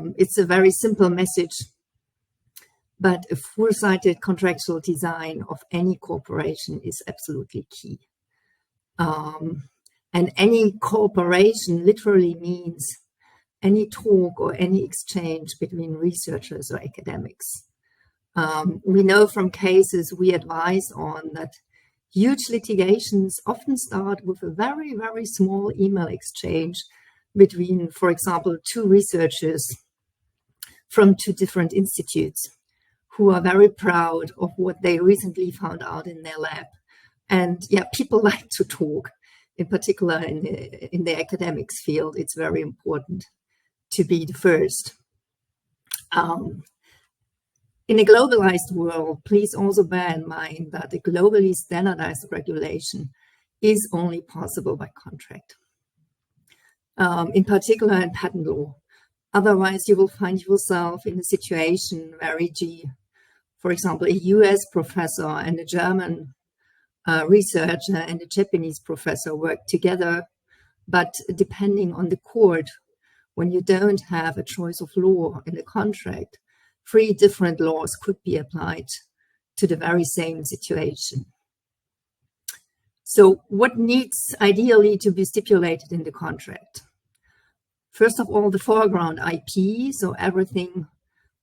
It's a very simple message, but a foresighted contractual design of any cooperation is absolutely key. And any cooperation literally means any talk or any exchange between researchers or academics. We know from cases we advise on that huge litigations often start with a very, very small email exchange between, for example, two researchers from two different institutes who are very proud of what they recently found out in their lab. And yeah, people like to talk, in particular in the academics field. It's very important to be the first. In a globalized world, please also bear in mind that a globally standardized regulation is only possible by contract, in particular in patent law. Otherwise, you will find yourself in a situation where, for example, a US professor and a German researcher and a Japanese professor work together, but depending on the court, when you don't have a choice of law in the contract, 3 different laws could be applied to the very same situation. So what needs ideally to be stipulated in the contract? First of all, the foreground IP, so everything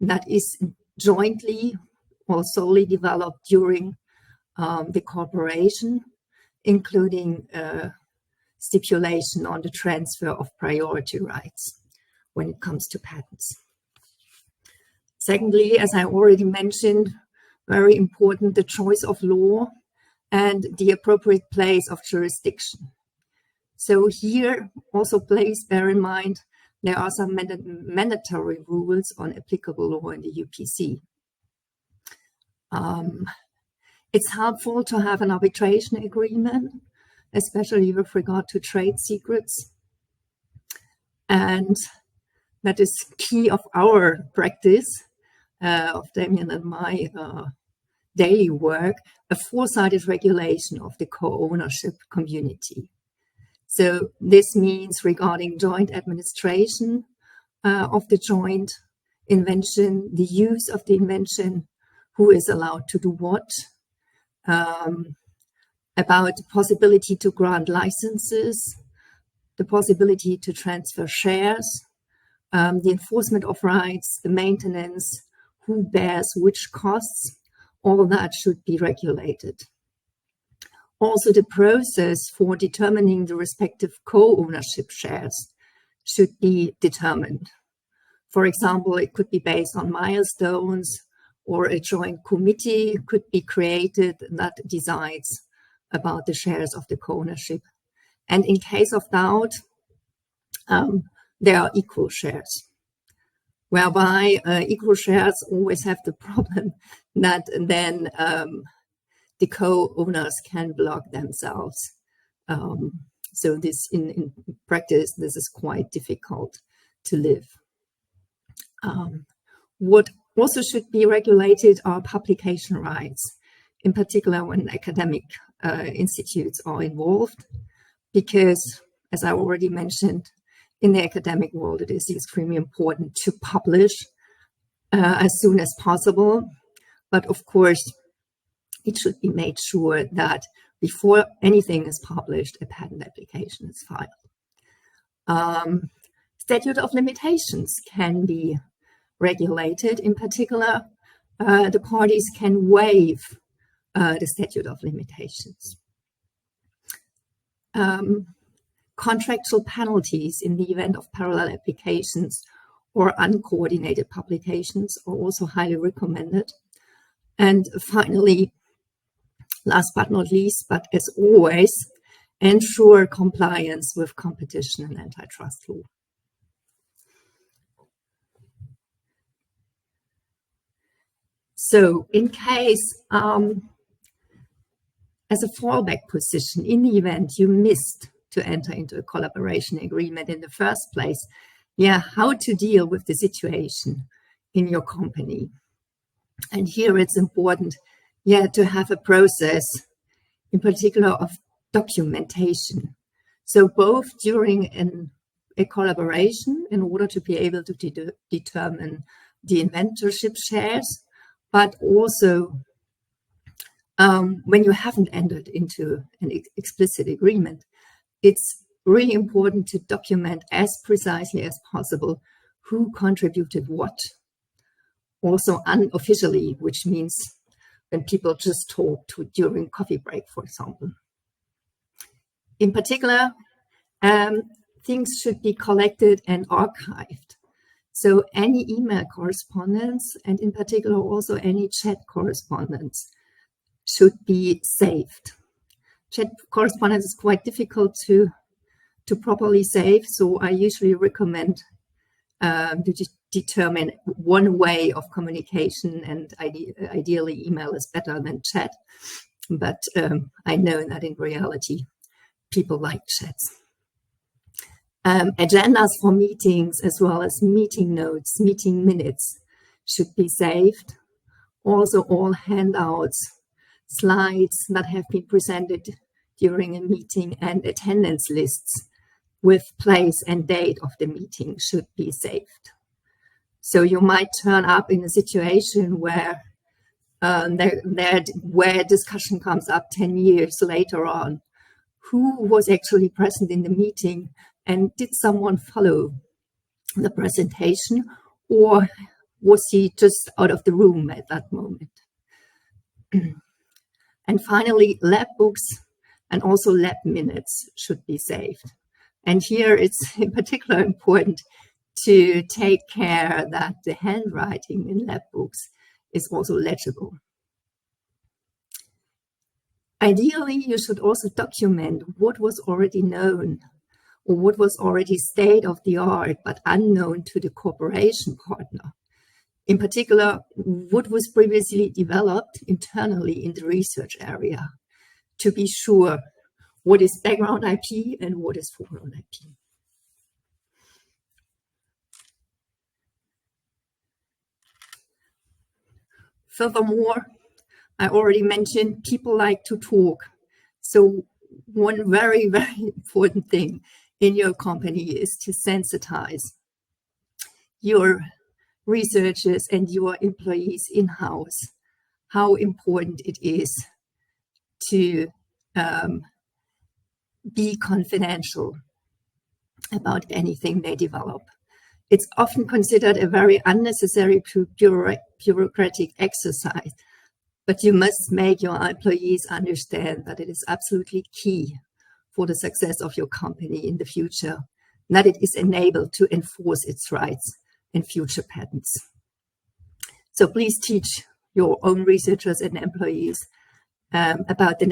that is jointly or solely developed during the cooperation, including stipulation on the transfer of priority rights when it comes to patents. Secondly, as I already mentioned, very important, the choice of law and the appropriate place of jurisdiction. So here also please bear in mind there are some mandatory rules on applicable law in the UPC. It's helpful to have an arbitration agreement, especially with regard to trade secrets. And that is key of our practice, of Damien and my daily work, a foresighted regulation of the co-ownership community. So this means regarding joint administration of the joint invention, the use of the invention, who is allowed to do what, about the possibility to grant licenses, the possibility to transfer shares, the enforcement of rights, the maintenance, who bears which costs, all that should be regulated. Also, the process for determining the respective co-ownership shares should be determined. For example, it could be based on milestones, or a joint committee could be created that decides about the shares of the co-ownership. And in case of doubt, there are equal shares, whereby equal shares always have the problem that then the co-owners can block themselves. So this, in practice, this is quite difficult to live. What also should be regulated are publication rights, in particular when academic institutes are involved, because, as I already mentioned, in the academic world, it is extremely important to publish as soon as possible. But of course, it should be made sure that before anything is published, a patent application is filed. Statute of limitations can be regulated. In particular, the parties can waive the statute of limitations. Contractual penalties in the event of parallel applications or uncoordinated publications are also highly recommended. And finally, last but not least, but as always, ensure compliance with competition and antitrust law. So in case, as a fallback position, in the event you missed to enter into a collaboration agreement in the first place, how to deal with the situation in your company. And here it's important, to have a process, in particular of documentation. So both during a collaboration in order to be able to determine the inventorship shares, but also when you haven't entered into an explicit agreement, it's really important to document as precisely as possible who contributed what, also unofficially, which means when people just talk during coffee break, for example. In particular, things should be collected and archived. So any email correspondence, and in particular also any chat correspondence, should be saved. Chat correspondence is quite difficult to properly save, so I usually recommend to determine one way of communication, and ideally email is better than chat, but I know that in reality people like chats. Agendas for meetings as well as meeting notes, meeting minutes should be saved. Also all handouts, slides that have been presented during a meeting, and attendance lists with place and date of the meeting should be saved. So you might turn up in a situation where where discussion comes up 10 years later on. Who was actually present in the meeting, and did someone follow the presentation, or was he just out of the room at that moment? And finally, lab books and also lab minutes should be saved. And here it's in particular important to take care that the handwriting in lab books is also legible. Ideally, you should also document what was already known or what was already state of the art but unknown to the cooperation partner. In particular, what was previously developed internally in the research area, to be sure what is background IP and what is foreground IP. Furthermore, I already mentioned people like to talk. So one very, very important thing in your company is to sensitize your researchers and your employees in-house how important it is to be confidential about anything they develop. It's often considered a very unnecessary bureaucratic exercise, but you must make your employees understand that it is absolutely key for the success of your company in the future, that it is enabled to enforce its rights in future patents. So please teach your own researchers and employees about the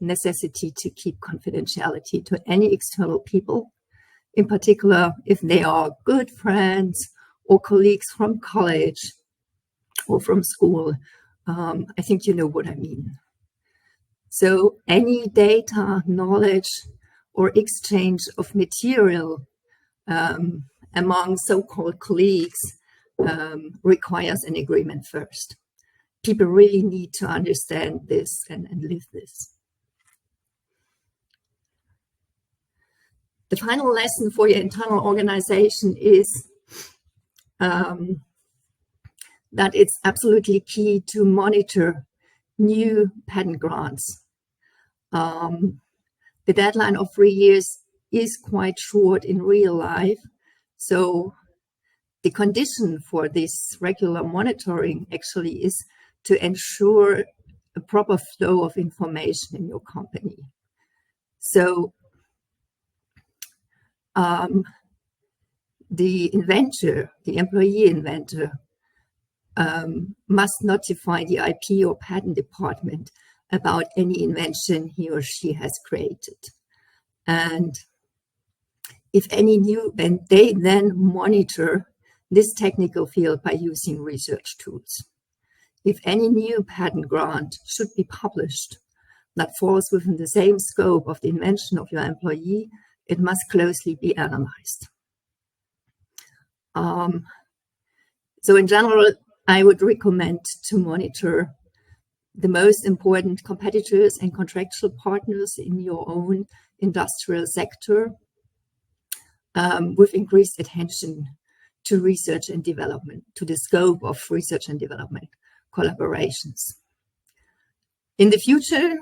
necessity to keep confidentiality to any external people, in particular if they are good friends or colleagues from college or from school. I think you know what I mean. So any data, knowledge, or exchange of material among so-called colleagues requires an agreement first. People really need to understand this and live this. The final lesson for your internal organization is that it's absolutely key to monitor new patent grants. The deadline of 3 years is quite short in real life, so the condition for this regular monitoring actually is to ensure a proper flow of information in your company. So the inventor, the employee inventor, must notify the IP or patent department about any invention he or she has created. And if any new, and they then monitor this technical field by using research tools. If any new patent grant should be published that falls within the same scope of the invention of your employee, it must closely be analyzed. So in general, I would recommend to monitor the most important competitors and contractual partners in your own industrial sector. with increased attention to research and development, to the scope of research and development collaborations. In the future,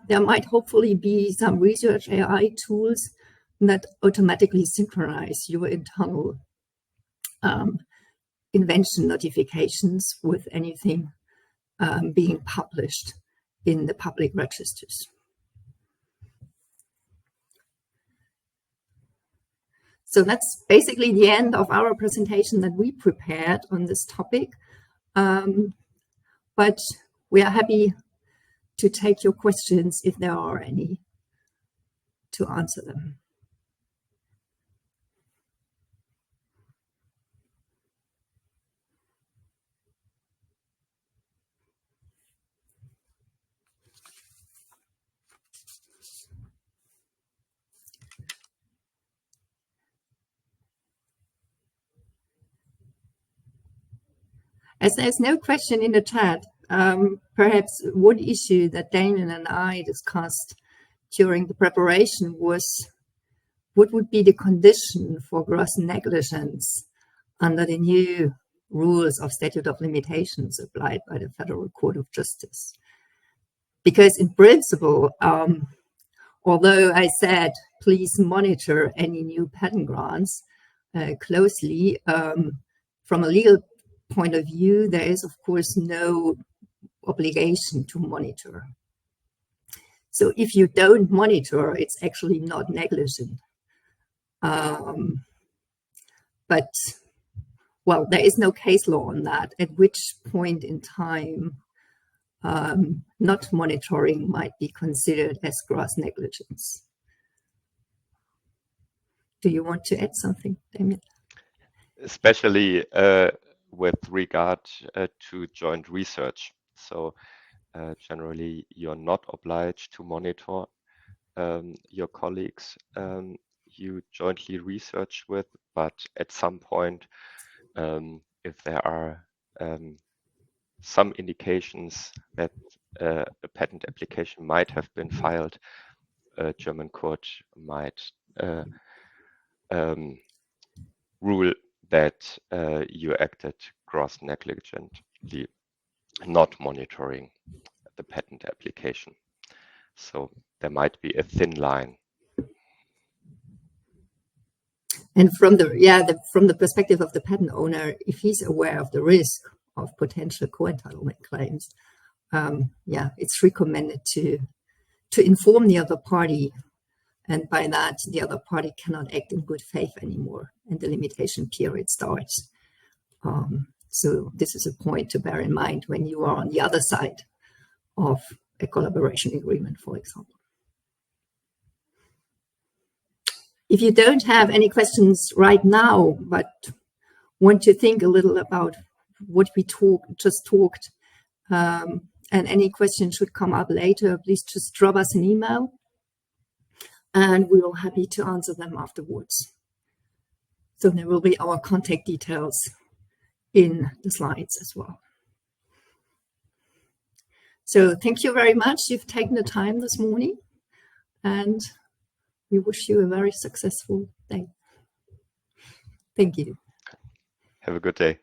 there might hopefully be some research AI tools that automatically synchronize your internal invention notifications with anything being published in the public registers. So that's basically the end of our presentation that we prepared on this topic. But we are happy to take your questions if there are any, to answer them. As there's no question in the chat, perhaps one issue that Damien and I discussed during the preparation was what would be the condition for gross negligence under the new rules of statute of limitations applied by the Federal Court of Justice. Because in principle, although I said please monitor any new patent grants closely, from a legal point of view, there is of course no obligation to monitor. So if you don't monitor, it's actually not negligent. But, well, there is no case law on that, at which point in time not monitoring might be considered as gross negligence. Do you want to add something, Damien? Especially with regard to joint research. So generally, you're not obliged to monitor your colleagues you jointly research with, but at some point, if there are some indications that a patent application might have been filed, a German court might rule that you acted gross negligently, not monitoring the patent application. So there might be a thin line. And from the from the perspective of the patent owner, if he's aware of the risk of potential co-entitlement claims, it's recommended to inform the other party, and by that the other party cannot act in good faith anymore, and the limitation period starts. So this is a point to bear in mind when you are on the other side of a collaboration agreement, for example. If you don't have any questions right now, but want to think a little about what we just talked, and any questions should come up later, please just drop us an email, and we will be happy to answer them afterwards. So there will be our contact details in the slides as well. So thank you very much. You've taken the time this morning, and we wish you a very successful day. Thank you. Have a good day.